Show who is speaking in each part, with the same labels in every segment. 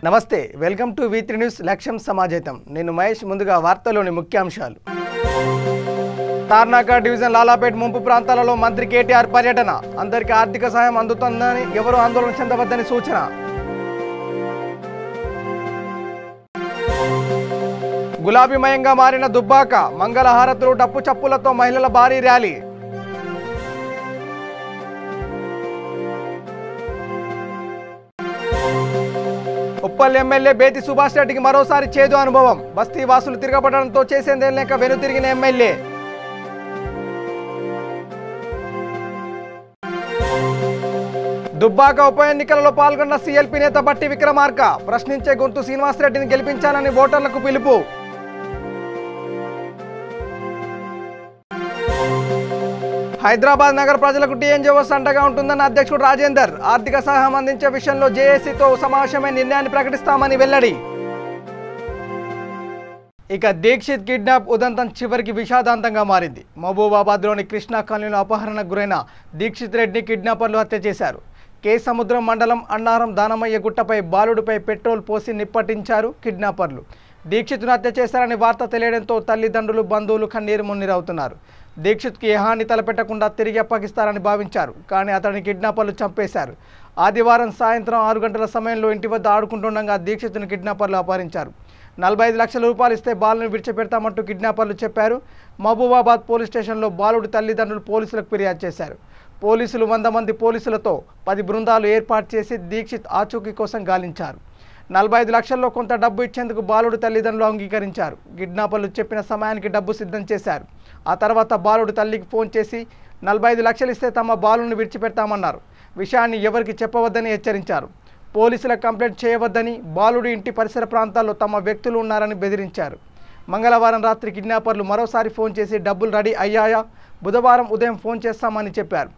Speaker 1: నమస్తే welcome to V3 news లక్ష్యం సమాజేతం నేను మహేష్ ముందుగా వార్తలోని ముఖ్యాంశాలు తార్నాక డివిజన్ లాలాపేట్ ముంపు ప్రాంతాలలో మంత్రి కేటీఆర్ పర్యటన అందరికీ ఆర్థిక సహాయం అందుతుందని ఎవరు ఆందోళన చెందవద్దని సూచన గులాబీమయంగా మారిన దుబ్బాక మంగళహారతులు డప్పు చప్పులతో మహిళల భారీ ర్యాలీ ఉప్పల్ ఎమ్మెల్యే బేతి సుభాష్ రెడ్డికి మరోసారి చేదు అనుభవం బస్తీ వాసులు తిరగబడడంతో చేసేందేం లేక వెనుతిరిగిన ఎమ్మెల్యే దుబ్బాక ఉప ఎన్నికలలో పాల్గొన్న సీఎల్పీ నేత బట్టి విక్రమార్క ప్రశ్నించే గొంతు శ్రీనివాసరెడ్డిని గెలిపించాలని ఓటర్లకు పిలుపు హైదరాబాద్ నగర ప్రజలకు టీఎన్జీఓస్ అండగా ఉంటుందన్న అధ్యక్షుడు రాజేందర్ ఆర్థిక సహాయం అందించే విషయంలో జేఏసీతో సమావేశమై నిర్ణయాన్ని ప్రకటిస్తామని వెల్లడి ఇక దీక్షిత్ కిడ్నాప్ ఉదంతం చివరికి విషాదాంతంగా మారింది మహబూబాబాద్లోని కృష్ణా కాలనీలో అపహరణకు గురైన దీక్షిత్ రెడ్డిని కిడ్నాపర్లు హత్య చేశారు కే సముద్రం మండలం అన్నారం దానమయ్య గుట్టపై బాలుడిపై పెట్రోల్ పోసి నిప్పటించారు కిడ్నాపర్లు దీక్షిత్ను హత్య చేశారని వార్త తెలియడంతో తల్లిదండ్రులు బంధువులు కన్నీరు మున్నీరవుతున్నారు దీక్షిత్కి ఏ హాని తలపెట్టకుండా తిరిగి అప్పగిస్తారని భావించారు కానీ అతడిని కిడ్నాపర్లు చంపేశారు ఆదివారం సాయంత్రం 6 గంటల సమయంలో ఇంటి వద్ద ఆడుకుంటుండగా దీక్షిత్ను కిడ్నాపర్లు అపహరించారు 45 లక్షల రూపాయలు ఇస్తే బాలుని విడిచిపెడతామంటూ కిడ్నాపర్లు చెప్పారు మహబూబాబాద్ పోలీస్ స్టేషన్లో బాలుడి తల్లిదండ్రులు పోలీసులకు ఫిర్యాదు చేశారు పోలీసులు 100 మంది పోలీసులతో 10 బృందాలు ఏర్పాటు చేసి దీక్షిత్ ఆచూకీ కోసం గాలించారు 45 లక్షల్లో కొంత డబ్బు ఇచ్చేందుకు బాలుడి తల్లిదండ్రులు అంగీకరించారు కిడ్నాపర్లు చెప్పిన సమయానికి డబ్బు సిద్ధం చేశారు ఆ తర్వాత బాలుడి తల్లికి ఫోన్ చేసి 45 లక్షలు ఇస్తే తమ బాలుని విడిచిపెడతామన్నారు విషయాన్ని ఎవరికి చెప్పవద్దని హెచ్చరించారు పోలీసులకు కంప్లైంట్ చేయవద్దని బాలుడి ఇంటి పరిసర ప్రాంతాల్లో తమ వ్యక్తులు ఉన్నారని బెదిరించారు మంగళవారం రాత్రి కిడ్నాపర్లు మరోసారి ఫోన్ చేసి డబ్బులు రెడీ అయ్యాయా బుధవారం ఉదయం ఫోన్ చేస్తామని చెప్పారు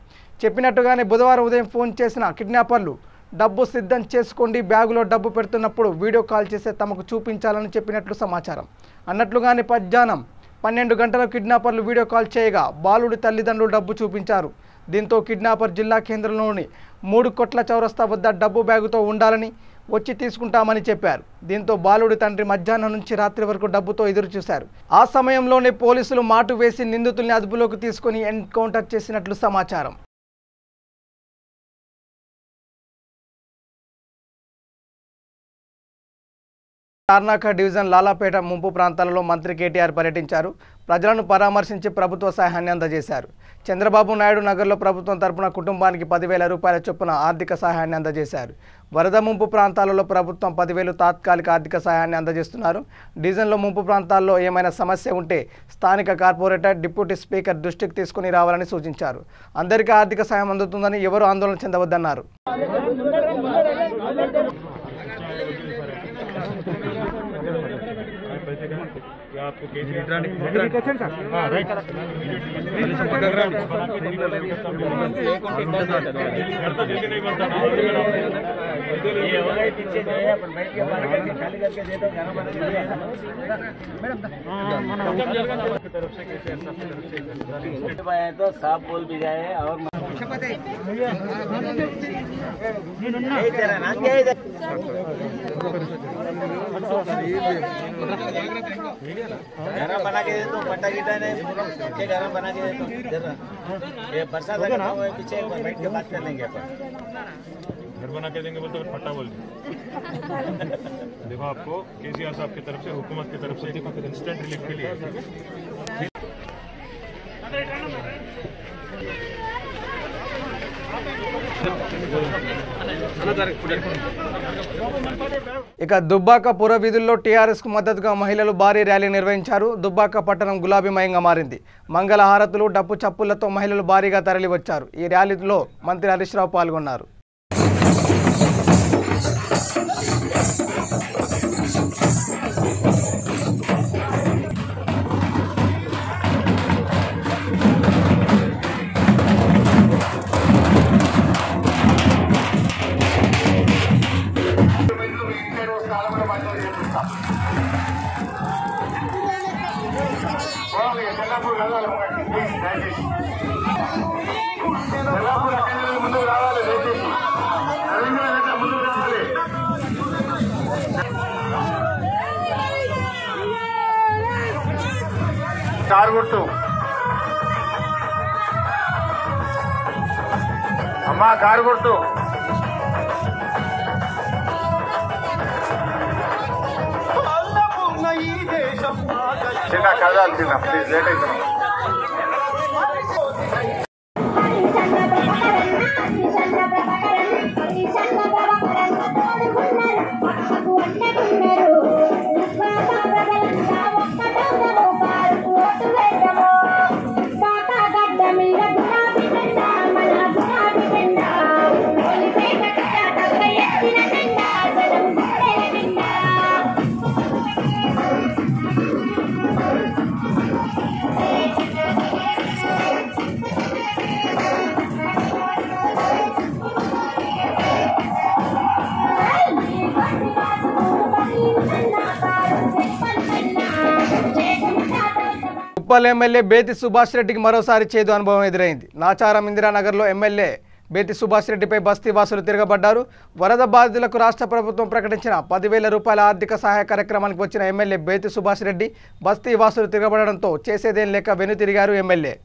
Speaker 1: చెప్పినట్టుగానే బుధవారం ఉదయం ఫోన్ చేసిన కిడ్నాపర్లు డబ్బు సిద్ధం చేసుకోండి బ్యాగులో డబ్బు పెడుతున్నప్పుడు వీడియో కాల్ చేస్తే తమకు చూపించాలని చెప్పినట్లు సమాచారం అన్నట్లుగానే మధ్యాహ్నం 12 గంటలకు కిడ్నాపర్లు వీడియో కాల్ చేయగా బాలుడి తల్లిదండ్రులు డబ్బు చూపించారు దీంతో కిడ్నాపర్ జిల్లా కేంద్రంలోని 3 కొట్ల చౌరస్తా వద్ద డబ్బు బ్యాగుతో ఉండాలని వచ్చి తీసుకుంటామని చెప్పారు దీంతో బాలుడి తండ్రి మధ్యాహ్నం నుంచి రాత్రి వరకు డబ్బుతో ఎదురు చూశారు ఆ సమయంలోనే పోలీసులు మాటు వేసి నిందితుల్ని అదుపులోకి తీసుకుని ఎన్కౌంటర్ చేసినట్లు సమాచారం తార్నాక డివిజన్ లాలాపేట ముంపు ప్రాంతాలలో మంత్రి కేటీఆర్ పర్యటించారు ప్రజలను పరామర్శించి ప్రభుత్వ సహాయాన్ని అందజేశారు చంద్రబాబు నాయుడు నగర్లో ప్రభుత్వం తరపున కుటుంబానికి 10,000 రూపాయల చొప్పున ఆర్థిక సహాయాన్ని అందజేశారు వరద ముంపు ప్రాంతాలలో ప్రభుత్వం 10,000 తాత్కాలిక ఆర్థిక సహాయాన్ని అందజేస్తున్నారు డివిజన్లో ముంపు ప్రాంతాల్లో ఏమైనా సమస్య ఉంటే స్థానిక కార్పొరేటర్ డిప్యూటీ స్పీకర్ దృష్టికి తీసుకుని రావాలని సూచించారు అందరికీ ఆర్థిక సహాయం అందుతుందని ఎవరు ఆందోళన చెందవద్దన్నారు
Speaker 2: आपको
Speaker 3: तो साफ बोल भी जाए और गरम बना के दे तो पट्टा गिटा नहीं के गरम बना के दे तो जरा ये बरसात है ना पीछे एक बार बैठ के बात कर लेंगे अपन
Speaker 2: घर बना के देंगे बोलते फटा बोल देखो आपको केसीआर साहब की तरफ से हुकूमत की तरफ से इंस्टेंट रिलीफ के लिए
Speaker 1: ఇక దుబ్బాక పుర వీధుల్లో టీఆర్ఎస్ కు మద్దతుగా మహిళలు భారీ ర్యాలీ నిర్వహించారు దుబ్బాక పట్టణం గులాబీమయంగా మారింది మంగళహారతులు డప్పు చప్పులతో మహిళలు భారీగా తరలివచ్చారు ఈ ర్యాలీలో మంత్రి హరీష్ రావు పాల్గొన్నారు
Speaker 4: కారు గుర్తు అమ్మా, కారు గుర్తు. చిన్న కదాలి చిన్న ప్లీజ్, లేట్ అవుతున్నాం.
Speaker 1: ఉప్పల్ ఎమ్మెల్యే బేతి సుభాష్ రెడ్డికి మరోసారి చేదు అనుభవం ఎదురైంది. నాచారం ఇందిరానగర్లో ఎమ్మెల్యే బేతి సుభాష్ రెడ్డిపై బస్తీ వాసులు తిరగబడ్డారు. వరద బాధితులకు రాష్ట్ర ప్రభుత్వం ప్రకటించిన 10,000 రూపాయల ఆర్థిక సహాయ కార్యక్రమానికి వచ్చిన ఎమ్మెల్యే బేతి సుభాష్ రెడ్డి బస్తీ వాసులు తిరగబడడంతో చేసేదేం లేక వెనుతిరిగారు ఎమ్మెల్యే.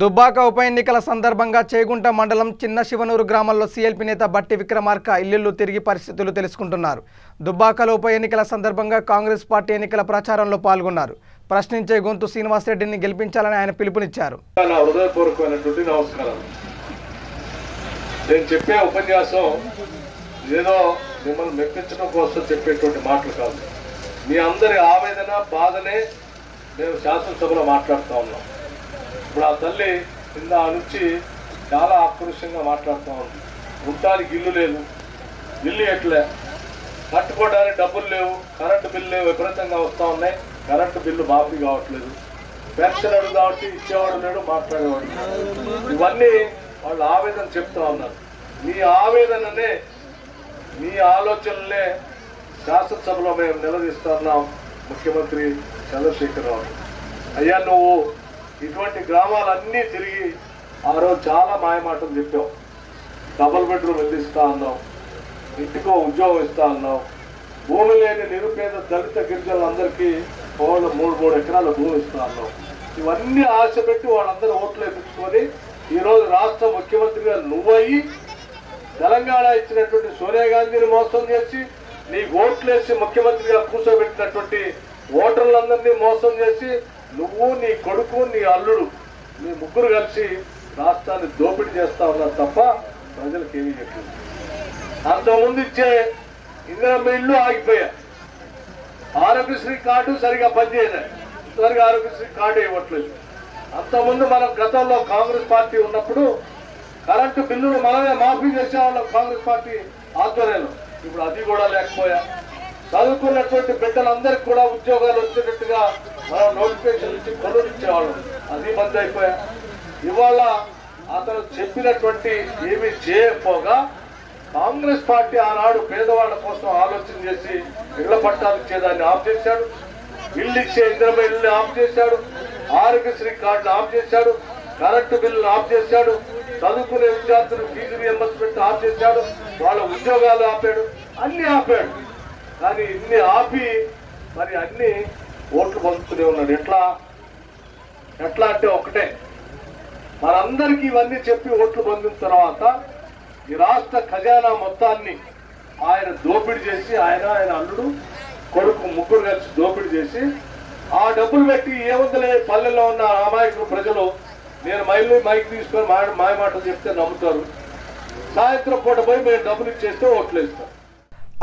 Speaker 1: దుబ్బాక ఉప ఎన్నికల సందర్భంగా చేగుంట మండలం చిన్న శివనూరు గ్రామంలో సీఎల్పీ నేత బట్టి విక్రమార్క ఇల్లు తిరిగి పరిస్థితులు తెలుసుకుంటున్నారు. దుబ్బాకలో ఉప ఎన్నికల సందర్భంగా కాంగ్రెస్ పార్టీ ఎన్నికల ప్రచారంలో పాల్గొన్నారు. ప్రశ్నించే గొంతు శ్రీనివాసరెడ్డిని గెలిపించాలని ఆయన పిలుపునిచ్చారు.
Speaker 5: హృదయపూర్వకమైనటువంటి నమస్కారం. నేను చెప్పే ఉపన్యాసం ఏదో మిమ్మల్ని మెప్పించడం కోసం చెప్పేటువంటి మాటలు కాదు. మీ అందరి ఆవేదన బాధనే మేము శాసనసభలో మాట్లాడుతూ ఉన్నాం. ఇప్పుడు ఆ తల్లి కింద నుంచి చాలా ఆక్రోషంగా మాట్లాడుతూ ఉంది. ఉండటానికి ఇల్లు లేదు, ఇల్లు ఎట్లే, కట్టుకోవడానికి డబ్బులు లేవు, కరెంటు బిల్లు విపరీతంగా వస్తూ ఉన్నాయి, కరెంటు బిల్లు మాఫీ కావట్లేదు, పెన్షన్ అడుగుదామంటే ఇచ్చేవాడు లేడు, మాట్లాడేవాడు. ఇవన్నీ వాళ్ళు ఆవేదన చెప్తా ఉన్నారు. మీ ఆవేదననే, మీ ఆలోచనలే శాసనసభలో మేము నిలదీస్తా ఉన్నాం. ముఖ్యమంత్రి చంద్రశేఖరరావు, అయ్యా నువ్వు ఇటువంటి గ్రామాలన్నీ తిరిగి ఆ రోజు చాలా మాయమాటలు చెప్పావు. డబుల్ బెడ్రూమ్ ఇల్లు ఇస్తా అన్నావు, ఇంటికో ఉద్యోగం ఇస్తా అన్నావు, భూమి లేని నిరుపేద దళిత గిరిజనులందరికీ 3 ఎకరాల భూమి ఇస్తా అన్నావు. ఇవన్నీ ఆశ పెట్టి వాళ్ళందరూ ఓట్లు వేయించుకొని ఈరోజు రాష్ట్ర ముఖ్యమంత్రిగా నువ్వయ్యి తెలంగాణ ఇచ్చినటువంటి సోనియా గాంధీని మోసం చేసి నీ ఓట్లేసి ముఖ్యమంత్రిగా కూర్చోబెట్టినటువంటి ఓటర్లందరినీ మోసం చేసి నువ్వు, నీ కొడుకు, నీ అల్లుడు, మీ ముగ్గురు కలిసి రాష్ట్రాన్ని దోపిడీ చేస్తా ఉన్నారు తప్ప ప్రజలకు ఏమీ చెప్పలేదు. అంతకుముందు ఇచ్చే ఇందిరమ్మ ఇల్లు ఆగిపోయా, ఆరోగ్యశ్రీ కార్డు సరిగా పనిచేయలే, ఇంతవరకు ఆరోగ్యశ్రీ కార్డు ఇవ్వట్లేదు. అంతకుముందు మనం గతంలో కాంగ్రెస్ పార్టీ ఉన్నప్పుడు కరెంటు బిల్లులు మనమే మాఫీ చేసేవాళ్ళం కాంగ్రెస్ పార్టీ ఆధ్వర్యంలో. ఇప్పుడు అది కూడా లేకపోయా. చదువుకున్నటువంటి బిడ్డలందరికీ కూడా ఉద్యోగాలు వచ్చేటట్టుగా మనం నోటిఫికేషన్ ఇచ్చి పనులు ఇచ్చేవాళ్ళం, అది బంద్ అయిపోయా. ఇవాళ అతను చెప్పినటువంటి ఏమీ చేయకపోగా కాంగ్రెస్ పార్టీ ఆనాడు పేదవాళ్ల కోసం ఆలోచన చేసి ఇళ్ల పట్టాలు ఇచ్చేదాన్ని ఆఫ్ చేశాడు, ఇల్లు ఇచ్చే ఇందిరమ్మ ఇల్లు ఆఫ్ చేశాడు, ఆరోగ్యశ్రీ కార్డును ఆఫ్ చేశాడు, కరెంటు బిల్లును ఆఫ్ చేశాడు, చదువుకునే విద్యార్థులు ఫీజు రియంబర్స్మెంట్ ఆఫ్ చేశాడు, వాళ్ళ ఉద్యోగాలు ఆపాడు, అన్ని ఆపాడు. కానీ ఇన్ని ఆపి మరి అన్ని ఓట్లు పొందుతూనే ఉన్నాడు. ఎట్లా అంటే ఒకటే, మనందరికీ ఇవన్నీ చెప్పి ఓట్లు పొందిన తర్వాత ఈ రాష్ట్ర ఖజానా మొత్తాన్ని ఆయన దోపిడీ చేసి, ఆయన అల్లుడు కొడుకు ముగ్గురు కలిసి దోపిడీ చేసి ఆ డబ్బులు పెట్టి ఏముందలే పల్లెల్లో ఉన్న అమాయకులు ప్రజలు నేను మైక్ తీసుకొని మాయ మాటలు చెప్తే నమ్ముతారు. సాయంత్రం పూట పోయి మేము డబ్బులు ఇచ్చేస్తే ఓట్లు ఇస్తాం.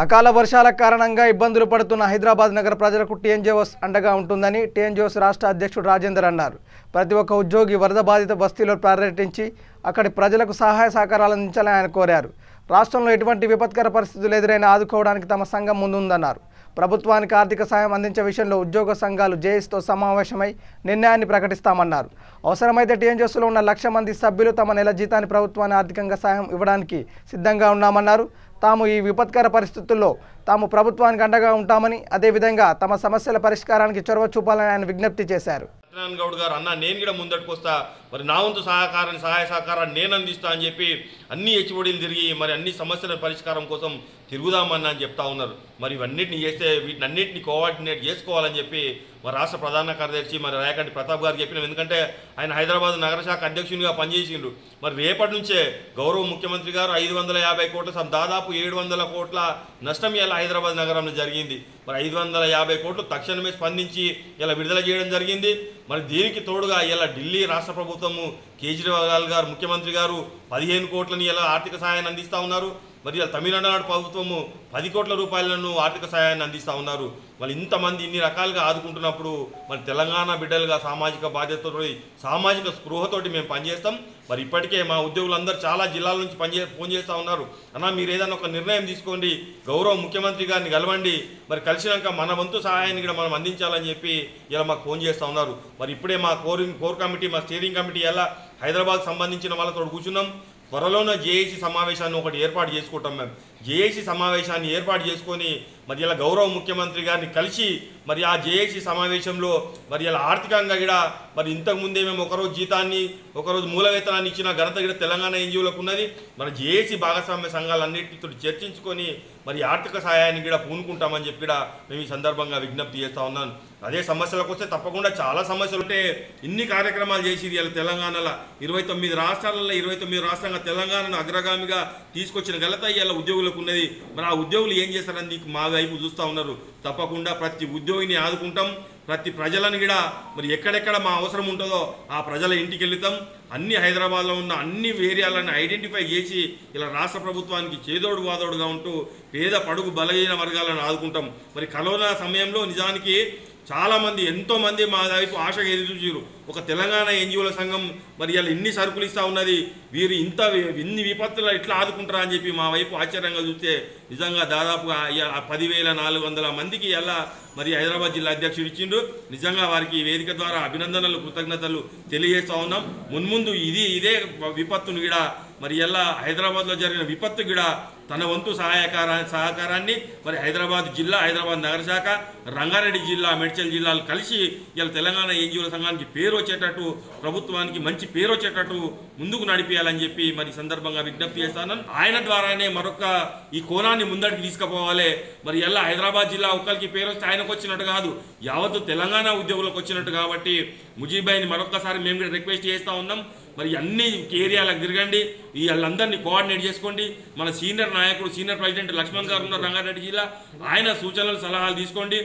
Speaker 1: అకాల వర్షాల కారణంగా ఇబ్బందులు పడుతున్న హైదరాబాద్ నగర ప్రజలకు టీఎన్జీఓస్ అండగా ఉంటుందని టీఎన్జీఓస్ రాష్ట్ర అధ్యక్షుడు రాజేందర్ అన్నారు. ప్రతి ఒక్క ఉద్యోగి వరద బాధిత బస్తీలో పర్యటించి అక్కడి ప్రజలకు సహాయ సహకారాలు అందించాలని ఆయన కోరారు. రాష్ట్రంలో ఎటువంటి విపత్కర పరిస్థితులు ఎదురైనా ఆదుకోవడానికి తమ సంఘం ముందుందన్నారు. ప్రభుత్వానికి ఆర్థిక సాయం అందించే విషయంలో ఉద్యోగ సంఘాలు జేఏసీతో సమావేశమై నిర్ణయాన్ని ప్రకటిస్తామన్నారు. అవసరమైతే టీఎన్జీఓస్లో ఉన్న 1,00,000 మంది సభ్యులు తమ నెల జీతాన్ని ప్రభుత్వాన్ని ఆర్థికంగా సాయం ఇవ్వడానికి సిద్ధంగా ఉన్నామన్నారు. తాము ఈ విపత్కర పరిస్థితుల్లో తాము ప్రభుత్వానికి అండగా ఉంటామని, అదేవిధంగా తమ సమస్యల పరిష్కారానికి చొరవ చూపాలని ఆయన విజ్ఞప్తి చేశారు.
Speaker 6: సత్యనారాయణ గౌడ్ గారు అన్న నేను కూడా ముందట్టుకు వస్తా, మరి నా వంతు సహాయ సహకారాన్ని నేను అందిస్తా అని చెప్పి అన్ని హెచ్ఓడీలు తిరిగి మరి అన్ని సమస్యల పరిష్కారం కోసం తిరుగుదామని అని చెప్తా ఉన్నారు. మరి ఇవన్నిటిని చేస్తే వీటినన్నింటినీ కోఆర్డినేట్ చేసుకోవాలని చెప్పి మరి రాష్ట్ర ప్రధాన కార్యదర్శి మరి రాయకంటి ప్రతాప్ గారు చెప్పినాం. ఎందుకంటే ఆయన హైదరాబాద్ నగర శాఖ అధ్యక్షునిగా పనిచేసిండు. మరి రేపటి నుంచే గౌరవ ముఖ్యమంత్రి గారు 550 కోట్ల దాదాపు 700 కోట్ల నష్టం ఇలా హైదరాబాద్ నగరంలో జరిగింది. మరి 550 కోట్లు తక్షణమే స్పందించి ఇలా విడుదల చేయడం జరిగింది. మరి దీనికి తోడుగా ఇలా ఢిల్లీ రాష్ట్ర ప్రభుత్వము కేజ్రీవాల్ గారు ముఖ్యమంత్రి గారు 15 కోట్లని ఇలా ఆర్థిక సహాయాన్ని అందిస్తూ ఉన్నారు. మరి తమిళనాడు ప్రభుత్వము 10 కోట్ల రూపాయలను ఆర్థిక సహాయాన్ని అందిస్తూ ఉన్నారు. మరి ఇంతమంది ఇన్ని రకాలుగా ఆదుకుంటున్నప్పుడు మరి తెలంగాణ బిడ్డలుగా సామాజిక బాధ్యతతో సామాజిక స్పృహతోటి మేము పనిచేస్తాం. మరి ఇప్పటికే మా ఉద్యోగులందరూ చాలా జిల్లాల నుంచి ఫోన్ చేస్తూ ఉన్నారు. అన్న మీరు ఏదైనా ఒక నిర్ణయం తీసుకోండి, గౌరవ ముఖ్యమంత్రి గారిని కలవండి, మరి కలిసినాక మన వంతు సహాయాన్ని కూడా మనం అందించాలని చెప్పి ఇలా మాకు ఫోన్ చేస్తూ ఉన్నారు. మరి ఇప్పుడే మా కోర్ కమిటీ మా స్టీరింగ్ కమిటీ ఎలా హైదరాబాద్ సంబంధించిన వాళ్ళతో కూర్చున్నాం. త్వరలోనే జేఏసీ సమావేశాన్ని ఒకటి ఏర్పాటు చేసుకుంటాం. మేము జేఏసీ సమావేశాన్ని ఏర్పాటు చేసుకొని మరి ఇలా గౌరవ ముఖ్యమంత్రి గారిని కలిసి మరి ఆ జేఏసీ సమావేశంలో మరి ఇలా ఆర్థికంగా కూడా మరి ఇంతకుముందే మేము ఒకరోజు జీతాన్ని ఒకరోజు మూల వేతనాన్ని ఇచ్చిన ఘనత కూడా తెలంగాణ ఎన్జిఓలకు ఉన్నది. మరి జేఏసీ భాగస్వామ్య సంఘాలన్నింటితో చర్చించుకొని మరి ఆర్థిక సహాయాన్ని కూడా పూనుకుంటామని చెప్పి కూడా మేము ఈ సందర్భంగా విజ్ఞప్తి చేస్తూ ఉన్నాను. అదే సమస్యలకు వస్తే తప్పకుండా చాలా సమస్యలు ఉంటే ఇన్ని కార్యక్రమాలు చేసి ఇలా తెలంగాణలో 29 రాష్ట్రాలలో 29 రాష్ట్రంగా తెలంగాణను అగ్రగామిగా తీసుకొచ్చిన ఘనత ఇలా ఉద్యోగులకు ఉన్నది. మరి ఆ ఉద్యోగులు ఏం చేస్తారని మా వైపు చూస్తూ ఉన్నారు. తప్పకుండా ప్రతి ఉద్యోగిని ఆదుకుంటాం. ప్రతి ప్రజలను కూడా మరి ఎక్కడెక్కడ మా అవసరం ఉంటుందో ఆ ప్రజల ఇంటికి వెళ్తాం. అన్ని హైదరాబాద్లో ఉన్న అన్ని ఏరియాలను ఐడెంటిఫై చేసి ఇలా రాష్ట్ర ప్రభుత్వానికి చేదోడు వాదోడుగా ఉంటూ పేద పడుగు బలహీన వర్గాలను ఆదుకుంటాం. మరి కరోనా సమయంలో నిజానికి చాలామంది ఎంతోమంది మా వైపు ఆశగా ఎదురు చూసారు. ఒక తెలంగాణ ఎన్జిఓల సంఘం మరి ఇలా ఇన్ని సరుకులు ఇస్తూ ఉన్నది, వీరు ఇన్ని విపత్తులు ఇట్లా ఆదుకుంటారా అని చెప్పి మా వైపు ఆశ్చర్యంగా చూస్తే నిజంగా దాదాపుగా 10,400 మందికి ఇలా మరి హైదరాబాద్ జిల్లా అధ్యక్షుడు ఇచ్చిండు. నిజంగా వారికి వేదిక ద్వారా అభినందనలు కృతజ్ఞతలు తెలియజేస్తూ ఉన్నాం. మున్ముందు ఇదే విపత్తును కూడా మరి ఎలా హైదరాబాద్లో జరిగిన విపత్తు కూడా తన వంతు సహకారాన్ని మరి హైదరాబాద్ జిల్లా హైదరాబాద్ నగర శాఖ రంగారెడ్డి జిల్లా మేడ్చల్ జిల్లాలు కలిసి ఇలా తెలంగాణ ఎన్జిఓల సంఘానికి పేరు వచ్చేటట్టు ప్రభుత్వానికి మంచి పేరు వచ్చేటట్టు ముందుకు నడిపేయాలని చెప్పి మరి సందర్భంగా విజ్ఞప్తి చేస్తాను. ఆయన ద్వారానే మరొక ఈ కోణాన్ని ముందడికి తీసుకుపోవాలి. మరి ఎలా హైదరాబాద్ జిల్లా ఒక్కరికి పేరు వస్తే ఆయనకు వచ్చినట్టు కాదు, యావత్తు తెలంగాణ ఉద్యోగులకు వచ్చినట్టు. కాబట్టి ముజీబ్ భాయ్ని మరొకసారి మేము కూడా రిక్వెస్ట్ చేస్తూ ఉన్నాం. మరి అన్ని ఏరియాలకు తిరగండి, వీళ్ళందరినీ కోఆర్డినేట్ చేసుకోండి. మన సీనియర్ నాయకుడు సీనియర్ ప్రెసిడెంట్ లక్ష్మణ్ గారు ఉన్నారు రంగారెడ్డి జిల్లా, ఆయన సూచనలు సలహాలు తీసుకోండి.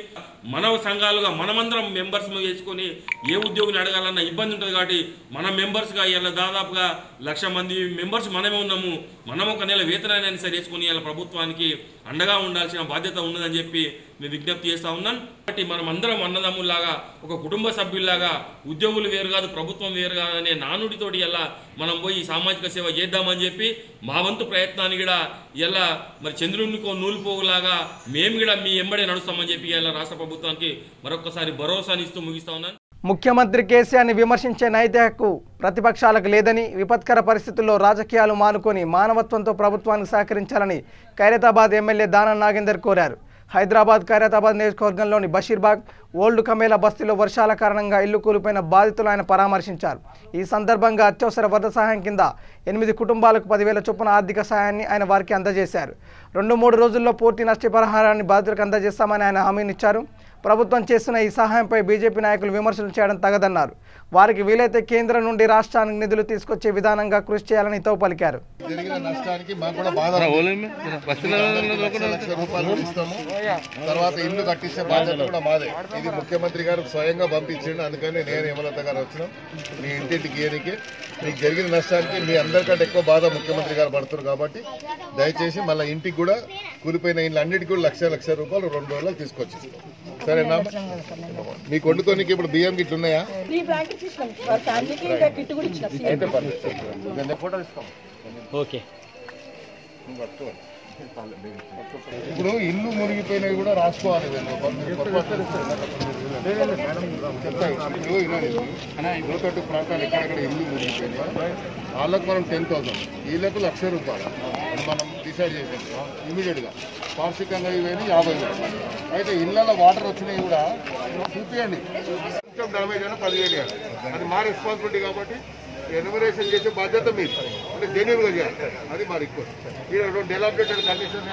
Speaker 6: మన సంఘాలుగా మనమందరం మెంబర్స్ చేసుకొని ఏ ఉద్యోగిని అడగాలన్న ఇబ్బంది ఉంటుంది. కాబట్టి మన మెంబర్స్గా ఇలా దాదాపుగా 1,00,000 మంది మెంబర్స్ మనమే ఉన్నాము. మనం ఒక నెల వేతనాన్ని సరి చేసుకుని ఇలా ప్రభుత్వానికి అండగా ఉండాల్సిన బాధ్యత ఉన్నదని చెప్పి మేము విజ్ఞప్తి చేస్తూ ఉన్నాను. కాబట్టి మనం అందరం అన్నదమ్ముల్లాగా ఒక కుటుంబ సభ్యుల్లాగా ఉద్యోగులు వేరు కాదు ప్రభుత్వం వేరు కాదు అనే నానుడితోటి ఎలా మనం పోయి సామాజిక సేవ చేద్దామని చెప్పి మా వంతు ప్రయత్నాన్ని కూడా ఎలా మరి చంద్రునికో నూలుపోగులాగా మేము కూడా మీ ఎంబడే నడుస్తామని చెప్పి ఇలా రాష్ట్ర ప్రభుత్వానికి మరొకసారి భరోసాని ఇస్తూ ముగిస్తా ఉన్నాను.
Speaker 1: ముఖ్యమంత్రి కేసీఆర్ని విమర్శించే నైతిక హక్కు ప్రతిపక్షాలకు లేదని, విపత్కర పరిస్థితుల్లో రాజకీయాలు మానుకొని మానవత్వంతో ప్రభుత్వానికి సహకరించాలని ఖైరతాబాద్ ఎమ్మెల్యే దానం నాగేందర్ కోరారు. హైదరాబాద్ ఖైరతాబాద్ నియోజకవర్గంలోని బషీర్బాగ్ ఓల్డ్ కమేలా బస్తీలో వర్షాల కారణంగా ఇల్లు కూలిపోయిన బాధితులు ఆయన పరామర్శించారు. ఈ సందర్భంగా అత్యవసర వరద సహాయం కింద 8 కుటుంబాలకు 10,000 చొప్పున ఆర్థిక సహాయాన్ని ఆయన వారికి అందజేశారు. 2-3 రోజుల్లో పూర్తి నష్టపరిహారాన్ని బాధితులకు అందజేస్తామని ఆయన హామీనిచ్చారు. ప్రభుత్వం చేస్తున్న ఈ సహాయంపై బీజేపీ నాయకులు విమర్శలు చేయడం తగదన్నారు. వారికి వీలైతే కేంద్రం నుండి రాష్ట్రానికి నిధులు తీసుకొచ్చే విధానంగా కృషి చేయాలని హితవు పలికారు.
Speaker 7: జరిగిన నష్టానికి మాకు కూడా బాధ. లక్ష రూపాయలు ఇస్తాము, తర్వాత ఇల్లు కట్టించే బాధ్యత కూడా మాదే. ఇది ముఖ్యమంత్రి గారు స్వయంగా పంపించిండు, అందుకని నేను హేమలత గారు వచ్చినాం మీ ఇంటింటికి ఏనికి. మీకు జరిగిన నష్టానికి మీ అందరికంటే ఎక్కువ బాధ ముఖ్యమంత్రి గారు పడుతున్నారు కాబట్టి దయచేసి మళ్ళీ ఇంటికి కూడా కూలిపోయిన ఇల్లు అన్నిటికీ కూడా లక్ష రూపాయలు 2 రోజుల్లో తీసుకొచ్చి సరేనా. మీకు వండుకోనికి ఇప్పుడు బియ్యం గిట్లు ఉన్నాయా? అయితే ఫోటో ఇస్తాం.
Speaker 8: ఓకే.
Speaker 7: ఇప్పుడు ఇల్లు మునిగిపోయినవి కూడా రాసుకోవాలి. లోతట్టు ప్రాంతాలు ఎక్కడెక్కడ ఇల్లు మునిగిపోయినాయి వాళ్ళకు మనం 10,000, వీళ్ళకు 1,00,000 రూపాయలు మనం డిసైడ్ చేసాం ఇమీడియట్గా. వార్షికంగా ఇవన్నీ 50,000. అయితే ఇళ్ళలో వాటర్ వచ్చినాయి కూడా చూపించండి. కొంచెం డ్యామేజ్ అయినా 10,000. అది మా రెస్పాన్సిబిలిటీ కాబట్టి ఎన్యూమరేషన్ చేసే బాధ్యత మీరు, అంటే జెన్యూన్గా చేయాలి. అది మా రిక్వెస్ట్. ఇక్కడ డెవలప్మెంట్ కండిషన్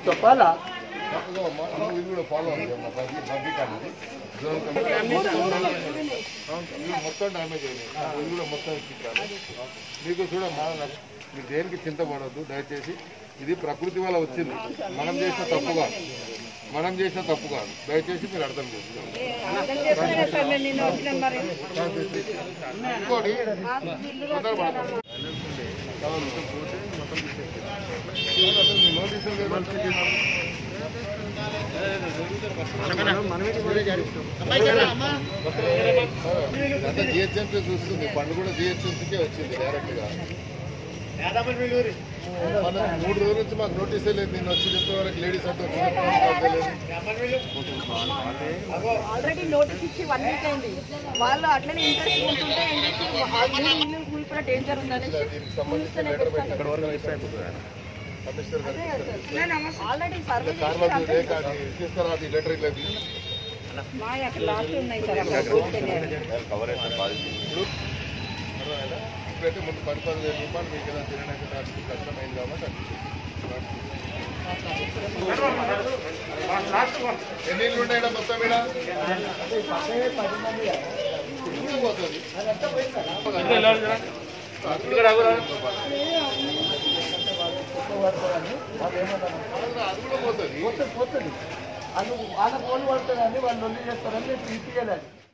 Speaker 8: చెప్పాలా
Speaker 7: కూడా ఫాలో అవుతుంది. మొత్తం డ్యామేజ్ అయినాయి, ఇది కూడా మొత్తం ఇప్పించాలి. మీకు కూడా మీరు దేనికి చింతపడద్దు దయచేసి. ఇది ప్రకృతి వల్ల వచ్చింది, మనం చేసిన తప్పు కాదు. దయచేసి మీరు అర్థం చేసుకోండి. ఇంకోటి జిహెచ్ఎంసీ చూస్తుంది, ఫండ్ కూడా జిహెచ్ఎంసీకే వచ్చింది డైరెక్ట్గా. మనం 3 రోజుల నుంచి మాకు నోటీసే లేదు. నేను వచ్చి చెప్పే వరకు లేడీస్ అంటే
Speaker 9: ఆల్రెడీ నోటీస్ ఇచ్చి 1 వీక్ అయింది. వాళ్ళు అట్లనే ఇంట్రెస్ట్ ఉంటుంటే డేంజర్ ఉందని ఆల్రెడీ సర్వీస్
Speaker 7: తీసుకురా లెటర్ ఇట్లా
Speaker 9: మా అక్కడ లాస్ట్ ఉన్నాయి సార్.
Speaker 7: ఇప్పుడైతే ముందు 10,000 రూపాయలు మీకు ఏదైనా తినడానికి కష్టమైంది కాబట్టి ఎన్ని ఇళ్ళు ఉన్నాయి మొత్తం మీద పోతుంది. అది కూడా పోతుంది.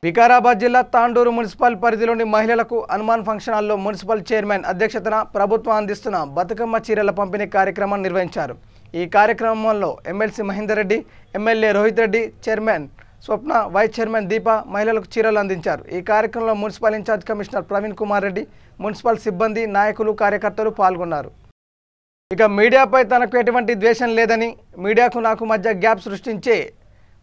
Speaker 1: వికారాబాద్ జిల్లా తాండూరు మున్సిపల్ పరిధిలోని మహిళలకు హనుమాన్ ఫంక్షన్ హాల్లో మున్సిపల్ చైర్మన్ అధ్యక్షతన ప్రభుత్వం అందిస్తున్న బతుకమ్మ చీరల పంపిణీ కార్యక్రమాన్ని నిర్వహించారు. ఈ కార్యక్రమంలో MLC Mahender Reddy, MLA Rohit Reddy, chairman Swapna, vice chairman Deepa మహిళలకు చీరలు అందించారు. ఈ కార్యక్రమంలో municipal in charge commissioner Praveen Kumar Reddy, municipal సిబ్బంది, నాయకులు, కార్యకర్తలు పాల్గొన్నారు. ఇక మీడియాపై తనకు ఎటువంటి ద్వేషం లేదని, మీడియాకు నాకు మధ్య గ్యాప్ సృష్టించే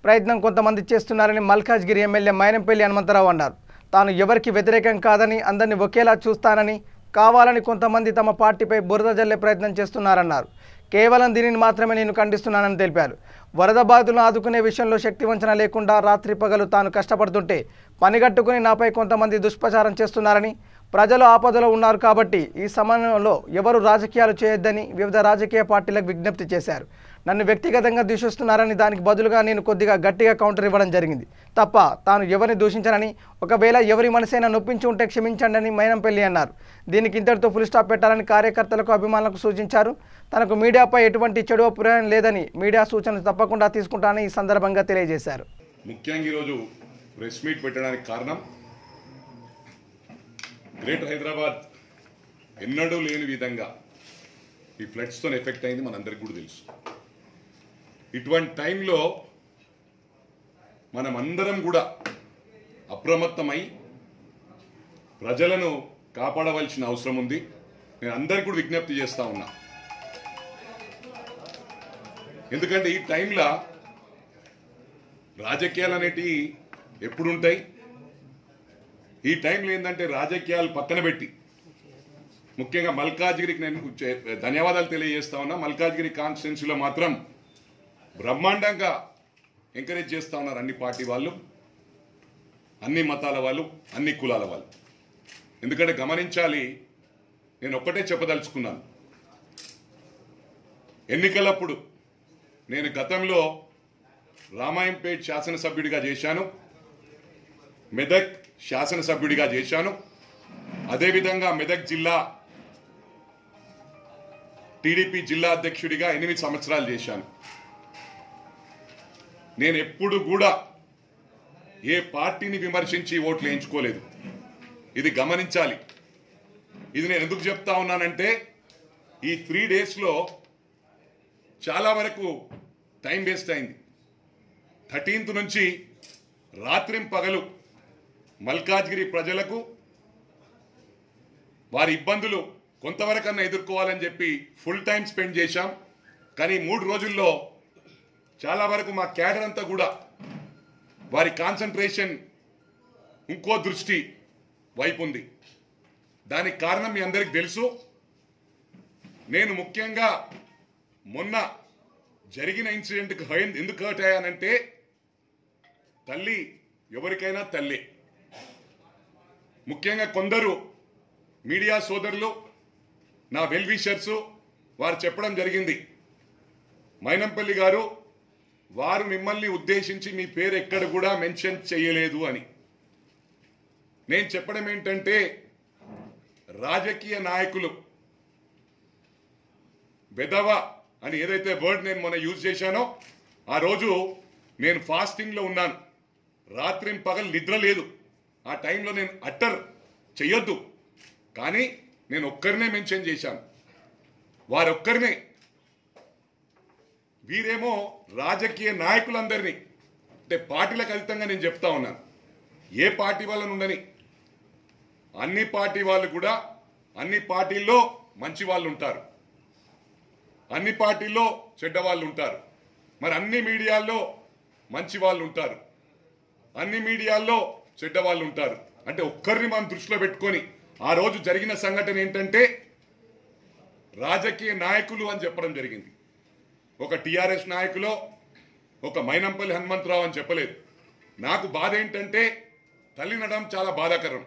Speaker 1: ప్రయత్నం కొంతమంది చేస్తున్నారని మల్కాజ్గిరి ఎమ్మెల్యే మైనంపల్లి హనుమంతరావు అన్నారు. తాను ఎవరికి వ్యతిరేకం కాదని, అందరినీ ఒకేలా చూస్తానని, కావాలని కొంతమంది తమ పార్టీపై బురద జల్లే ప్రయత్నం చేస్తున్నారన్నారు. కేవలం దీనిని మాత్రమే నేను ఖండిస్తున్నానని తెలిపారు. వరద బాధితులను ఆదుకునే విషయంలో శక్తివంచన లేకుండా రాత్రి పగలు తాను కష్టపడుతుంటే పనిగట్టుకుని నాపై కొంతమంది దుష్ప్రచారం చేస్తున్నారని, ప్రజలు ఆపదలో ఉన్నారు కాబట్టి ఈ సమయంలో ఎవరు రాజకీయాలు చేయొద్దని వివిధ రాజకీయ పార్టీలకు విజ్ఞప్తి చేశారు. నన్ను వ్యక్తిగతంగా దూషిస్తున్నారని, దానికి బదులుగా నేను కొద్దిగా గట్టిగా కౌంటర్ ఇవ్వడం జరిగింది తప్ప తాను ఎవరిని దూషించనని, ఒకవేళ ఎవరి మనసైనా నొప్పించి ఉంటే క్షమించండి అని మైనంపల్లి అన్నారు. దీనికి ఇంతటితో ఫుల్ స్టాప్ పెట్టాలని కార్యకర్తలకు, అభిమానులకు సూచించారు. తనకు మీడియాపై ఎటువంటి చెడు అభిప్రాయం లేదని, మీడియా సూచనలు తప్పకుండా తీసుకుంటానని ఈ సందర్భంగా తెలియజేశారు.
Speaker 10: ముఖ్యంగా ఈరోజు ప్రెస్ మీట్ పెట్టడానికి కారణం గ్రేటర్ హైదరాబాద్ ఎన్నడూ లేని విధంగా ఈ ఫ్లడ్స్తో ఎఫెక్ట్ అయింది, మనందరికీ కూడా తెలుసు. ఇటువంటి టైంలో మనం అందరం కూడా అప్రమత్తమై ప్రజలను కాపాడవలసిన అవసరం ఉంది. నేను అందరికీ కూడా విజ్ఞప్తి చేస్తా ఉన్నా. ఎందుకంటే ఈ టైంలో రాజకీయాలు అనేటివి ఎప్పుడు ఉంటాయి? ఈ టైంలో ఏంటంటే రాజకీయాలు పక్కన పెట్టి ముఖ్యంగా మల్కాజ్గిరికి నేను ధన్యవాదాలు తెలియజేస్తా ఉన్నా. మల్కాజ్గిరి కాన్స్టిట్యున్సీలో మాత్రం బ్రహ్మాండంగా ఎంకరేజ్ చేస్తూ ఉన్నారు అన్ని పార్టీ వాళ్ళు, అన్ని మతాల వాళ్ళు, అన్ని కులాల వాళ్ళు. ఎందుకంటే గమనించాలి, నేను ఒక్కటే చెప్పదలుచుకున్నాను. ఎన్నికలప్పుడు నేను గతంలో రామాయంపేట్ శాసనసభ్యుడిగా చేశాను, మెదక్ శాసనసభ్యుడిగా చేశాను, అదేవిధంగా మెదక్ జిల్లా టీడీపీ జిల్లా అధ్యక్షుడిగా 8 సంవత్సరాలు చేశాను. నేను ఎప్పుడు కూడా ఏ పార్టీని విమర్శించి ఓట్లు వేయించుకోలేదు. ఇది గమనించాలి. ఇది నేను ఎందుకు చెప్తా ఉన్నానంటే ఈ 3 డేస్లో చాలా వరకు టైం వేస్ట్ అయింది. 13th నుంచి రాత్రింపగలు మల్కాజ్గిరి ప్రజలకు వారి ఇబ్బందులు కొంతవరకన్నా ఎదుర్కోవాలని చెప్పి ఫుల్ టైం స్పెండ్ చేశాం. కానీ 3 రోజుల్లో చాలా వరకు మా క్యాడర్ అంతా కూడా వారి కాన్సన్ట్రేషన్ ఇంకో దృష్టి వైపు ఉంది. దానికి కారణం మీ అందరికి తెలుసు. నేను ముఖ్యంగా మొన్న జరిగిన ఇన్సిడెంట్కి ఎందుకు హర్ట్ అయ్యానంటే, తల్లి ఎవరికైనా తల్లి. ముఖ్యంగా కొందరు మీడియా సోదరులు, నా వెల్ విషర్స్, వారు చెప్పడం జరిగింది, మైనంపల్లి గారు వారు మిమ్మల్ని ఉద్దేశించి మీ పేరు ఎక్కడ కూడా మెన్షన్ చేయలేదు అని. నేను చెప్పడం ఏంటంటే, రాజకీయ నాయకులు వెధవ అని ఏదైతే వర్డ్ నేను మొన్న యూజ్ చేశానో, ఆ రోజు నేను ఫాస్టింగ్లో ఉన్నాను, రాత్రి పగలు నిద్ర లేదు. ఆ టైంలో నేను అట్టర్ చెయ్యొద్దు, కానీ నేను ఒక్కరినే మెన్షన్ చేశాను, వారొక్కరినే. వీరేమో రాజకీయ నాయకులందరినీ, అంటే పార్టీలకు అతీతంగా నేను చెప్తా ఉన్నాను, ఏ పార్టీ వాళ్ళని ఉండని, అన్ని పార్టీ వాళ్ళు కూడా, అన్ని పార్టీల్లో మంచి వాళ్ళు ఉంటారు, అన్ని పార్టీల్లో చెడ్డ వాళ్ళు ఉంటారు, మరి అన్ని మీడియాల్లో మంచి వాళ్ళు ఉంటారు, అన్ని మీడియాల్లో చెడ్డ వాళ్ళు ఉంటారు. అంటే ఒక్కరిని మనం దృష్టిలో పెట్టుకొని ఆ రోజు జరిగిన సంఘటన ఏంటంటే, రాజకీయ నాయకులు అని చెప్పడం జరిగింది. ఒక టీఆర్ఎస్ నాయకులో ఒక మైనంపల్లి హనుమంతరావు అని చెప్పలేదు. నాకు బాధ ఏంటంటే, తల్లిని అనడం చాలా బాధాకరం.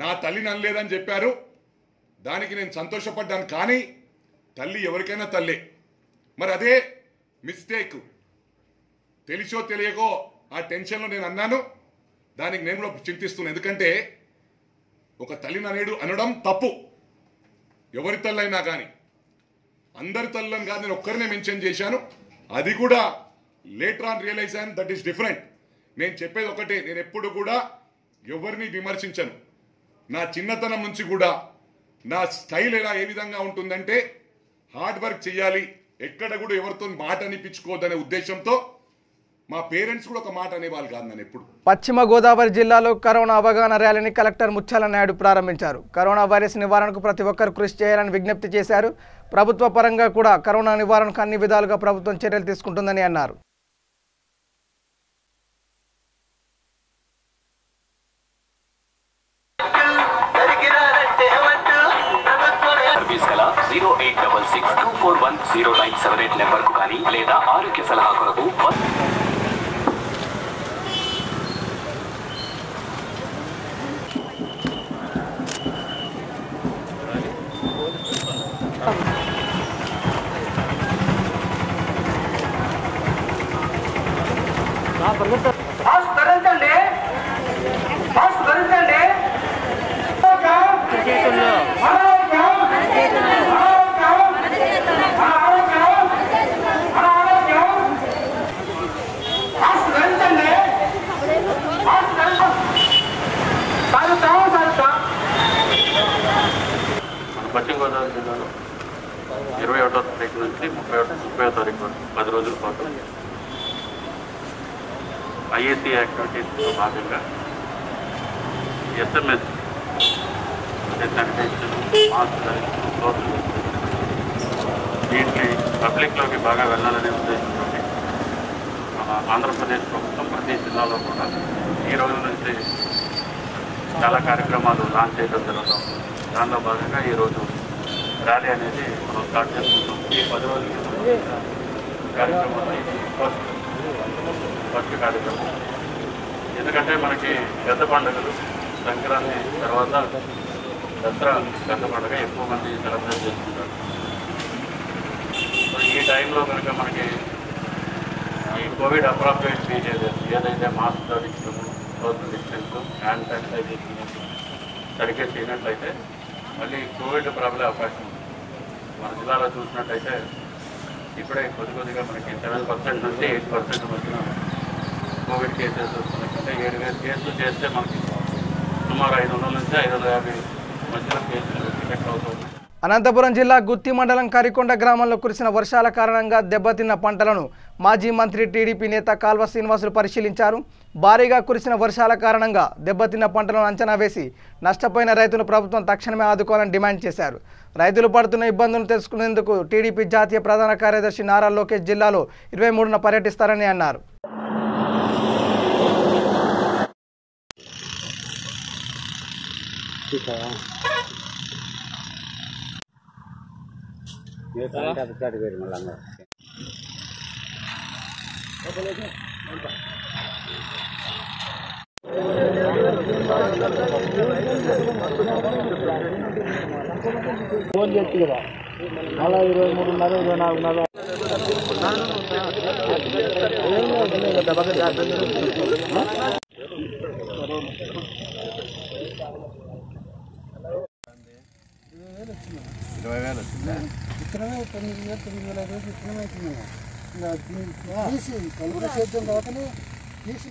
Speaker 10: నా తల్లిని అనలేదని చెప్పారు, దానికి నేను సంతోషపడ్డాను. కానీ తల్లి ఎవరికైనా తల్లే. మరి అదే మిస్టేక్ తెలిసో తెలియకో ఆ టెన్షన్లో నేను అన్నాను. దానికి నేను కూడా చింతిస్తున్నాను. ఎందుకంటే ఒక తల్లిని అనడం తప్పు, ఎవరి తల్లైనా కానీ. అందరి తల్లని కాదు, నేను ఒక్కరినే మెన్షన్ చేశాను. అది కూడా లేటర్ ఆన్ రియలైజ్ అయ్యాను, దట్ ఈస్ డిఫరెంట్. నేను చెప్పేది ఒకటే, నేను ఎప్పుడు కూడా ఎవరిని విమర్శించను. నా చిన్నతనం నుంచి కూడా నా స్టైల్ ఏ విధంగా ఉంటుందంటే, హార్డ్ వర్క్ చేయాలి, ఎక్కడ కూడా ఎవరితో మాట అనిపించుకోవద్దనే ఉద్దేశంతో. మా పేరెంట్స్ కూడా ఒక మాట అనేవాళ్ళు కాదు నన్ను ఎప్పుడు.
Speaker 1: పశ్చిమ గోదావరి జిల్లాలో కరోనా అవగాహన ర్యాలీని కలెక్టర్ ముత్యాల నాయుడు ప్రారంభించారు. కరోనా వైరస్ నివారణకు ప్రతి ఒక్కరు కృషి చేయాలని విజ్ఞప్తి చేశారు. ప్రభుత్వ పరంగా కూడా కరోనా నివారణకు అన్ని విధాలుగా ప్రభుత్వం చర్యలు తీసుకుంటుందని అన్నారు.
Speaker 8: గల 0866241097 నెంబర్కు కానీ లేదా ఆరోగ్య సలహా కొరకు
Speaker 11: పశ్చిమ గోదావరి జిల్లాలో 21వ తారీఖు నుంచి 30వ తారీఖు వరకు 10 రోజుల పాటు ఐఏసీ యాక్టివిటీస్లో భాగంగా SMS శానిటైజేషన్, మాస్క్ ధరించడం, సోషల్ డిస్టెన్స్, దీంట్లో పబ్లిక్లోకి బాగా వెళ్ళాలనే ఉద్దేశంతో ఆంధ్రప్రదేశ్ ప్రభుత్వం ప్రతి జిల్లాలో కూడా ఈ రోజు నుంచి చాలా కార్యక్రమాలు లాంచ్ చేయడం జరుగుతుంది. దానిలో భాగంగా ఈరోజు ర్యాలీ అనేది మనం స్టార్ట్ చేసుకుంటాం. ఈ 10 రోజుల కార్యక్రమాలు ఫస్ట్ కార్యక్రమం. ఎందుకంటే మనకి పెద్ద పండుగలు సంక్రాంతి తర్వాత దసరా పెద్ద పండుగ ఎక్కువ మంది సెలబ్రేట్ చేసుకుంటారు. ఈ టైంలో కనుక మనకి ఈ కోవిడ్ అప్రాప్రియేట్ బిహేవియర్ ఏదైతే మాస్క్ ధరించడము, సోషల్ డిస్టెన్స్, హ్యాండ్ శానిటైజేషన్ సరిగ్గా చేయనట్లయితే మళ్ళీ కోవిడ్ ప్రబలే అవకాశం ఉంది. మన జిల్లాలో చూసినట్టయితే ఇప్పుడే కొద్దిగా మనకి 7% నుంచి 8% మధ్యన కోవిడ్ కేసెస్ వస్తున్నాయి. 7,000 కేసులు చేస్తే మనకి సుమారు 500 నుంచి 550 మధ్యన కేసులు డిటెక్ట్ అవుతుంది.
Speaker 1: అనంతపురం జిల్లా గుత్తి మండలం కరికొండ గ్రామంలో కురిసిన వర్షాల కారణంగా దెబ్బతిన్న పంటలను మాజీ మంత్రి టీడీపీ నేత కాల్వ శ్రీనివాసులు పరిశీలించారు. భారీగా కురిసిన వర్షాల కారణంగా దెబ్బతిన్న పంటలను అంచనా వేసి నష్టపోయిన రైతులు ప్రభుత్వం తక్షణమే ఆదుకోవాలని డిమాండ్ చేశారు. రైతులు పడుతున్న ఇబ్బందులను తెలుసుకునేందుకు టీడీపీ జాతీయ ప్రధాన కార్యదర్శి నారా లోకేష్ జిల్లాలో 23న పర్యటిస్తారని అన్నారు.
Speaker 12: ఫోన్ చేసి కదా మళ్ళీ 23:30 24:30
Speaker 7: 20,000 వచ్చిందా?
Speaker 12: ఇతరమే 9,000 ఇతరమే అవుతుంది. తీసి కలుపుల సేద్యం తర్వాతనే తీసి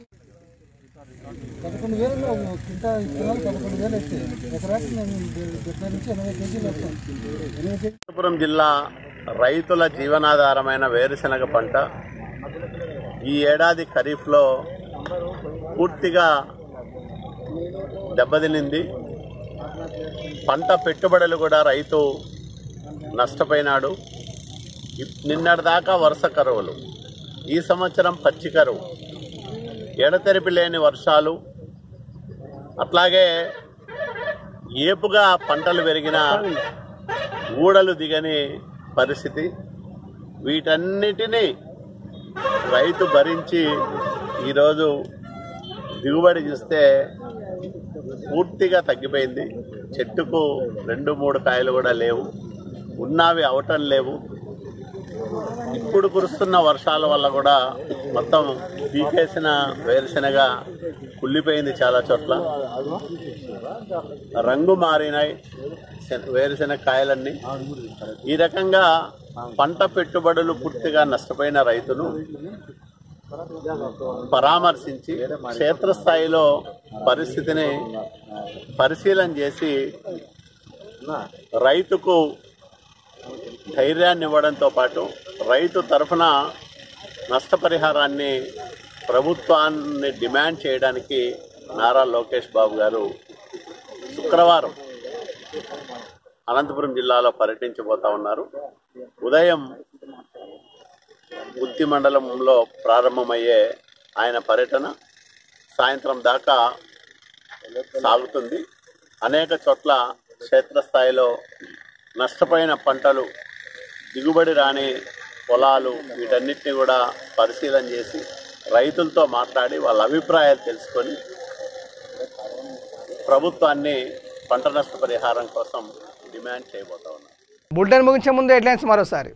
Speaker 12: 11,000 కింద ఇత్తనాలు 11,000 వస్తాయి. ఎకరాకి నేను 70 నుంచి 80 కేజీలు వస్తాను.
Speaker 13: అనంతపురం జిల్లా రైతుల జీవనాధారమైన వేరుశెనగ పంట ఈ ఏడాది ఖరీఫ్లో పూర్తిగా దెబ్బతినింది. పంట పెట్టుబడులు కూడా రైతు నష్టపోయినాడు. నిన్నటిదాకా వరుస కరువులు, ఈ సంవత్సరం పచ్చి కరువు, ఎడతెరిపి లేని వర్షాలు, అట్లాగే ఏపుగా పంటలు పెరిగిన ఊడలు దిగని పరిస్థితి. వీటన్నిటినీ రైతు భరించి ఈరోజు దిగుబడి చూస్తే పూర్తిగా తగ్గిపోయింది. చెట్టుకు 2-3 కాయలు కూడా లేవు, ఉన్నవి అవటం లేవు. ఇప్పుడు కురుస్తున్న వర్షాల వల్ల కూడా మొత్తం పీకేసిన వేరుశెనగ కుళ్ళిపోయింది. చాలా చోట్ల రంగు మారినాయి వేరుశెనగ కాయలన్నీ. ఈ రకంగా పంట పెట్టుబడులు పూర్తిగా నష్టపోయిన రైతును పరామర్శించి క్షేత్రస్థాయిలో పరిస్థితిని పరిశీలన చేసి రైతుకు ధైర్యాన్ని ఇవ్వడంతో పాటు రైతు తరఫున నష్టపరిహారాన్ని ప్రభుత్వాన్ని డిమాండ్ చేయడానికి నారా లోకేష్ బాబు గారు శుక్రవారం అనంతపురం జిల్లాలో పర్యటించబోతా ఉన్నారు. ఉదయం గుత్తి మండలంలో ప్రారంభమయ్యే ఆయన పర్యటన సాయంత్రం దాకా సాగుతుంది. అనేక చోట్ల క్షేత్రస్థాయిలో నష్టపోయిన పంటలు, దిగుబడి రాని పొలాలు, వీటన్నిటిని కూడా పరిశీలన చేసి రైతులతో మాట్లాడి వాళ్ళ అభిప్రాయాలు తెలుసుకొని ప్రభుత్వాన్ని పంట నష్టపరిహారం కోసం డిమాండ్ చేయబోతా ఉన్నారు.
Speaker 1: బులెటిన్ ముగించే ముందు హెడ్లైన్స్ మరోసారి.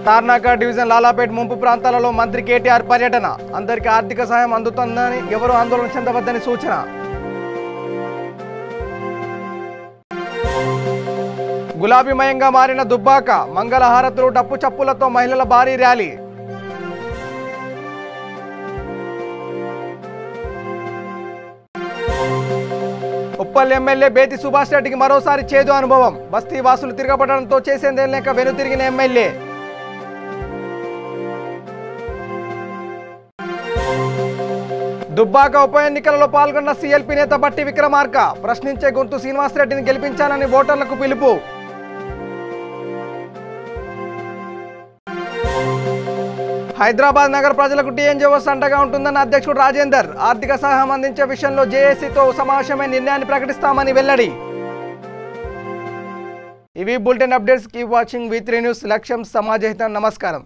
Speaker 1: తార్నాక డివిజన్ లాలాపేట్ ముంపు ప్రాంతాలలో మంత్రి కేటీఆర్ పర్యటన. అందరికీ ఆర్థిక సాయం అందుతుందని ఎవరూ ఆందోళన చెందవద్దని సూచన. గులాబీమయంగా మారిన దుబ్బాక, మంగళహారతులు, డప్పు చప్పులతో మహిళల భారీ ర్యాలీ. ఉప్పల్ ఎమ్మెల్యే బేతి సుభాష్ రెడ్డికి మరోసారి చేదు అనుభవం. బస్తీ వాసులు తిరగబడడంతో చేసేందేం లేక వెనుతిరిగిన ఎమ్మెల్యే. దుబ్బాక ఉప ఎన్నికలలో పాల్గొన్న సీఎల్పీ నేత బట్టి విక్రమార్క ప్రశ్నించే గొంతు శ్రీనివాసరెడ్డిని గెలిపించాలని ఓటర్లకు పిలుపు. హైదరాబాద్ నగర ప్రజలకు టీఎన్జిఓస్ అండగా ఉంటుందన్న అధ్యక్షుడు రాజేందర్. ఆర్థిక సహాయం అందించే విషయంలో జేఏసీతో సమావేశమై నిర్ణయాన్ని ప్రకటిస్తామని వెల్లడి. ఇవి bulletin updates. Keep watching V3 news. లక్ష్యం సమాజహితం. నమస్కారం.